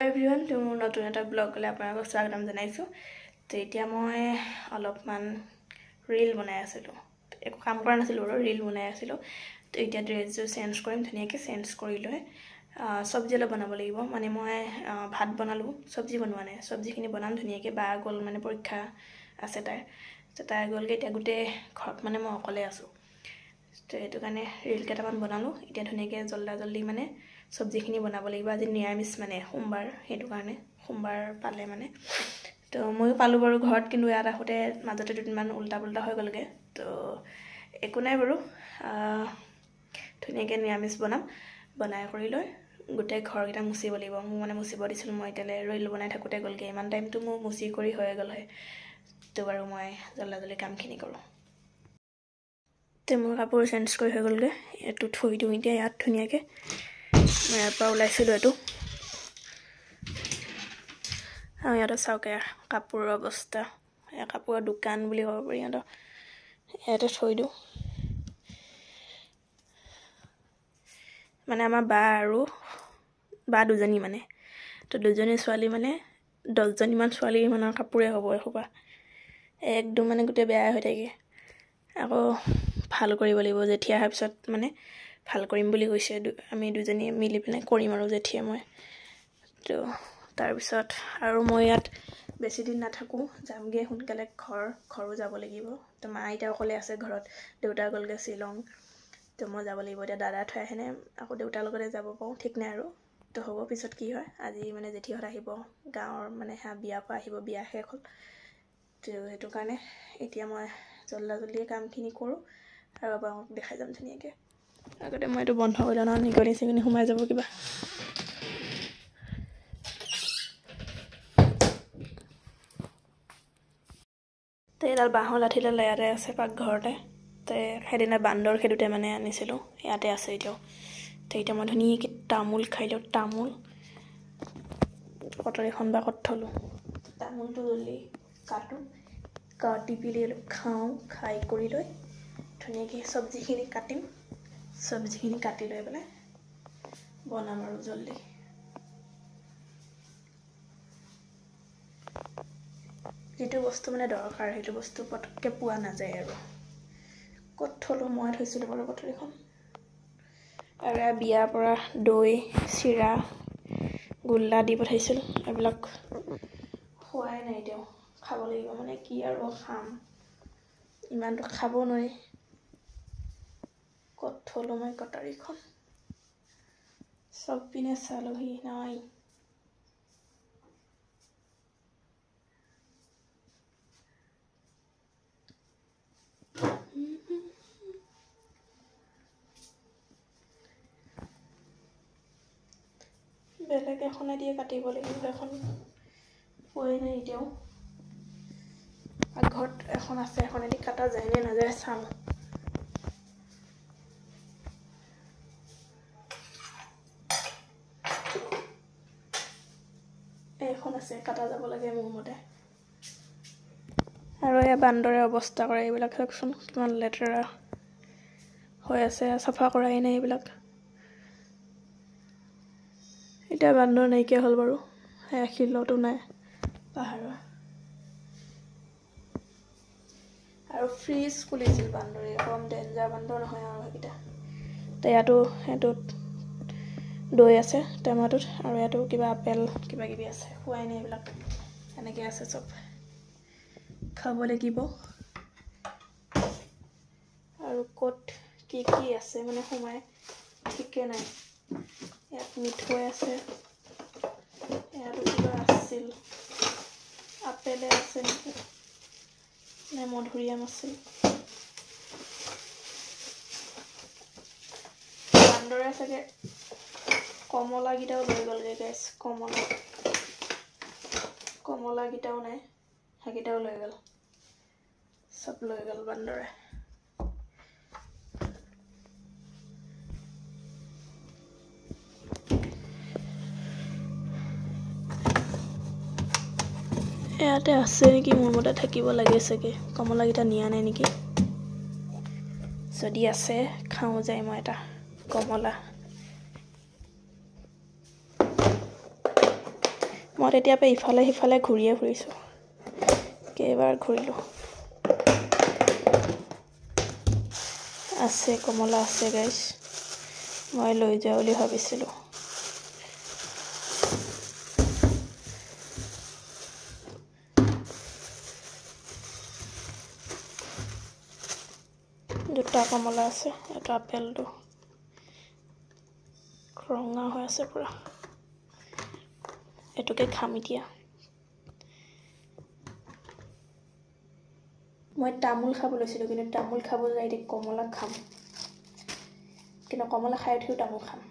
Everyone তো মোৰ নতুন এটা ব্লগলৈ আপোনালোকক স্বাগতম জনাইছোঁ। তো এতিয়া মই অলপমান ৰীল বনাই আছিলোঁ, একো কাম কৰা নাছিলোঁ বাৰু, ৰীল বনাই আছিলোঁ। তো এতিয়া ড্ৰেছযোৰ চেঞ্জ কৰিম, ধুনীয়াকৈ চেঞ্জ কৰি লৈ চব্জি অলপ বনাব লাগিব। মানে মই ভাত বনালোঁ, চব্জি বনোৱা নাই, চব্জিখিনি বনাম ধুনীয়াকৈ। বা গ'ল মানে পৰীক্ষা আছে তাই, তো তাই গ'লগৈ। এতিয়া গোটেই ঘৰত মানে মই অকলে আছোঁ, তো সেইটো কাৰণে ৰীল কেইটামান বনালোঁ। এতিয়া ধুনীয়াকৈ জল্দি মানে চব্জিখিনি বনাব লাগিব। আজি নিৰামিষ মানে সোমবাৰ, সেইটো কাৰণে সোমবাৰ পালে মানে। তো ময়ো পালোঁ বাৰু ঘৰত, কিন্তু ইয়াত আহোঁতে মাজতে দুদিনমান উল্টা পুল্টা হৈ গ'লগৈ। তো একো নাই বাৰু, ধুনীয়াকৈ নিৰামিষ বনাই কৰি লৈ গোটেই ঘৰকেইটা মুচিব লাগিব। মোক মানে মুচিব দিছিলোঁ, মই এতিয়ালৈ ৰীল বনাই থাকোঁতে গ'লগৈ। ইমান টাইমটো মোৰ মুচি কৰি হৈ গ'ল হয়। তো বাৰু মই জল্দি কামখিনি কৰোঁ। তো মোৰ কাপোৰ চেঞ্জ কৰি হৈ গ'লগৈ, এইটো থৈ দিওঁ এতিয়া ইয়াত ধুনীয়াকৈ। মই ইয়াৰ পৰা ওলাইছিলোঁ এইটো, আৰু ইয়াতে চাওক কাপোৰৰ অৱস্থা। কাপোৰৰ দোকান বুলি ক'ব পাৰি সিহঁতৰ। ইয়াতে থৈ দিওঁ। মানে আমাৰ বা দুজনী মানে, তো দুজনী ছোৱালী মানে 10জনীমান ছোৱালী মানৰ কাপোৰে হ'ব এসোপা। একদম মানে গোটেই বেয়া হৈ থাকে। আকৌ ভাল কৰিব লাগিব, জেঠী অহাৰ পিছত মানে ভাল কৰিম বুলি কৈছে। আমি দুজনী মিলি পিনে কৰিম আৰু জেঠীয়ে মই। তো তাৰপিছত আৰু মই ইয়াত বেছি দিন নাথাকোঁ, যামগৈ সোনকালে ঘৰো যাব লাগিব। তো মা আইতা অকলে আছে ঘৰত, দেউতা গ'লগৈ শ্বিলং। তো মই যাব লাগিব এতিয়া। দাদা থৈ আহেনে আকৌ দেউতাৰ লগতে যাব পাৰোঁ, ঠিক নাই আৰু। তো হ'ব পিছত কি হয়। আজি মানে জেঠীহঁত আহিব, গাঁৱৰ মানে বিয়াৰ পৰা আহিব, বিয়া শেষ হ'ল। তো সেইটো কাৰণে এতিয়া মই জল্দিয়ে কামখিনি কৰোঁ আৰু আপোনালোকক দেখাই যাম ধুনীয়াকৈ। আগতে মই এইটো বন্ধ কৰি লওঁ, নহয় নিগনি চিগনি সোমাই যাব কিবা। তো এইডাল বাঁহৰ লাঠিডাল ইয়াতে আছে পাকঘৰতে। তো সেইদিনা বান্দৰ খেদোতে মানে আনিছিলোঁ, ইয়াতে আছে এতিয়াও। তো এতিয়া মই ধুনীয়াকৈ তামোল খাই লওঁ। তামোল কটাৰীখন বা ক'ত থলোঁ, তামোলটো জল্দি কাটি পিনি অলপ খাওঁ। খাই কৰি লৈ ধুনীয়াকৈ চব্জিখিনি কাটিম। চব্জিখিনি কাটি লৈ পেলাই বনাম আৰু জল্দি। যিটো বস্তু মানে দৰকাৰ, সেইটো বস্তু পটককৈ পোৱা নাযায় আৰু। ক'ত থলোঁ, মই থৈছিলোঁ বাৰু কটাৰীখন। আৰু বিয়াৰ পৰা দৈ চিৰা গোল্লা দি পঠাইছিল, এইবিলাক খোৱাই নাই এতিয়াও। খাব লাগিব, মানে কি আৰু খাম, ইমানটো খাব নোৱাৰি। ক'ত থলোঁ মই কটাৰীখন, চব পিনে চালোহি নাই। বেলেগ এখনে দিয়ে কাটিব লাগিব, এখন পোৱাই নাই এতিয়াও। ঘৰত এখন আছে, এখনেদি কাটা যায় নে নাযায় চাম। এইখন আছে, কাটা যাব লাগে মোৰ মতে। আৰু এয়া বান্দৰে অৱস্থা কৰে, এইবিলাক চাওকচোন কিমান লেতেৰা হৈ আছে, চাফা কৰাই নাই এইবিলাক। এতিয়া বান্দৰ নাইকিয়া হ'ল বাৰু, সেয়া শিলতো নাই পাহাৰৰ। আৰু ফ্ৰিজ খুলিছিল বান্দৰে, কম ডেঞ্জাৰ বান্দৰ নহয় আৰু সেইকেইটা। তো ইয়াতো সেইটোত দৈ আছে টেমাটোত, আৰু ইয়াতো কিবা আপেল কিবা কিবি আছে, খোৱাই নাই এইবিলাক। এনেকৈ আছে চব, খাব লাগিব। আৰু ক'ত কি আছে মানে সোমাই ঠিকে নাই। ইয়াত মিঠৈ আছে, ইয়াতো কিবা আছিল, আপেলে আছে নেকি নে মধুৰিআম আছিল। বান্দৰে চাগে কমলাকেইটাও লৈ গ'লগৈ গাইছ। কমলাকেইটাও নাই, সেইকেইটাও লৈ গ'ল, চব লৈ গ'ল বান্দৰে। ইয়াতে আছে নেকি, মোৰ মতে থাকিব লাগে চাগে। কমলাকেইটা নিয়া নাই নেকি, যদি আছে খাওঁ যায় মই এটা কমলা। মই তেতিয়া পৰা ইফালে সিফালে ঘূৰিয়ে ফুৰিছোঁ কেইবাৰ ঘূৰিলোঁ আছে কমলা আছে গাইছ মই লৈ যাওঁ বুলি ভাবিছিলোঁ দুটা কমলা আছে এটা আপেলটো ৰঙা হৈ আছে পুৰা এটোকে খাম এতিয়া মই তামোল খাব লৈছিলোঁ কিন্তু তামোল খাব যাই এতিয়া কমলা খাম কিন্তু কমলা খাই উঠিও তামোল খাম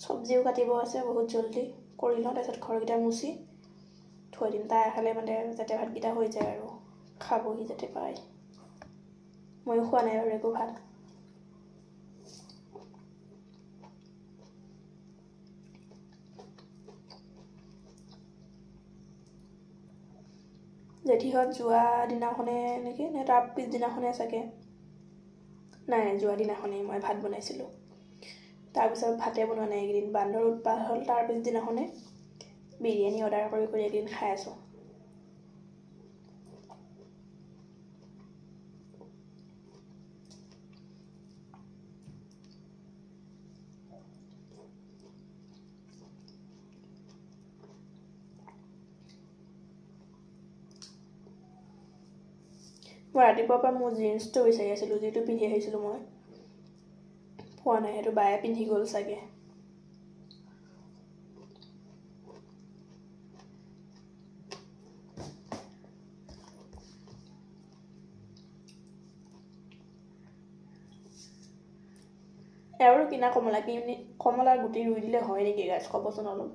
চব্জিও কাটিব আছে বহুত জলদি কৰি লওঁ তাৰপিছত ঘৰকেইটা মুচি থৈ দিম তাই খালে মানে যাতে ভাতকেইটা হৈ যায় আৰু খাবহি যাতে পায় ময়ো খোৱা নাই আৰু একো ভাত জেঠিহঁত যোৱা দিনাখনে নেকি নে তাৰ পিছদিনাখনে চাগে নাই যোৱা দিনাখনেই মই ভাত বনাইছিলোঁ তাৰপিছত ভাতে বনোৱা নাই এইকেইদিন বান্দৰ উৎপাত হ'ল তাৰ পিছদিনাখনে বিৰিয়ানী অৰ্ডাৰ কৰি এইকেইদিন খাই আছোঁ মই ৰাতিপুৱাৰ পৰা মোৰ জিন্সটো বিচাৰি আছিলোঁ যিটো পিন্ধি আহিছিলোঁ মই পোৱা নাই সেইটো বায়ে পিন্ধি গ'ল চাগে আৰু কিনা কমলাৰ গুটি ৰুই দিলে হয় নেকি গাছ ক'বচোন অলপ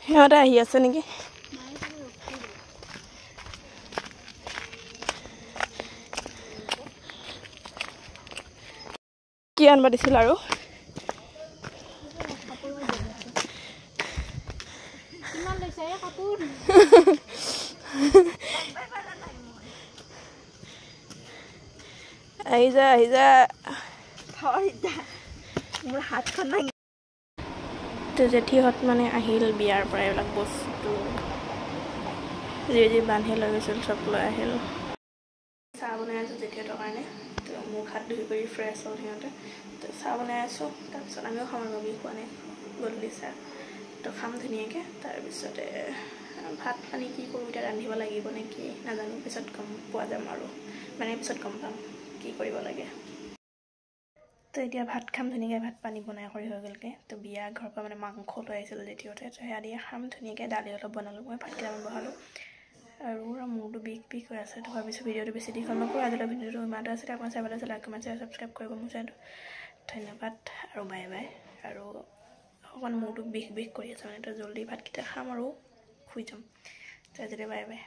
সিহঁতে আহি আছে নেকি কি আনবা দিছিল আৰু কিমান লৈছে এই কাপোৰ আহি যা মোৰ হাতখন নাই তো জেঠিহঁত মানে আহিল বিয়াৰ পৰা এইবিলাক বস্তু যি বান্ধি লৈ গৈছিল চব লৈ আহিল চাহ বনাই আছোঁ জেঠিহঁতৰ কাৰণে তো মুখ হাত ধুই কৰি ফ্ৰেছ হ'ল সিহঁতে তো চাহ বনাই আছোঁ তাৰপিছত আমিও খাম ৰবি খোৱা নাই গধূলি চাহ তো খাম ধুনীয়াকৈ তাৰপিছতে ভাত পানী কি কৰোঁ এতিয়া ৰান্ধিব লাগিব নে কি নাজানো পিছত গম পোৱা যাম আৰু মানে পিছত গম পাম কি কৰিব লাগে তো এতিয়া ভাত খাম ধুনীয়াকৈ ভাত পানী বনাই কৰি হৈ গ'লগৈ তো বিয়া ঘৰৰ পৰা মানে মাংস লৈ আহিছিল জেঠিহঁতে তো সেয়া দিয়ে খাম ধুনীয়াকৈ দালি অলপ বনালোঁ মই ভাত কেইটামান বহালোঁ আৰু মোৰতো বিষ হৈ আছে তো ভাবিছোঁ ভিডিঅ'টো বেছি দীঘল নকৰোঁ আজিলৈ ভিডিঅ'টো ইমানটো আছিলে আপোনাৰ চাই পেলাই লাইক কমেণ্ট শ্বেয়াৰ ছাবস্ক্ৰাইব কৰিব মোৰ চেনেলটো ধন্যবাদ আৰু বাই বাই আৰু অকণ মোৰতো বিষ কৰি আছে মানে তো জল্দি ভাতকেইটা খাম আৰু শুই যাম আজিলৈ বাই বাই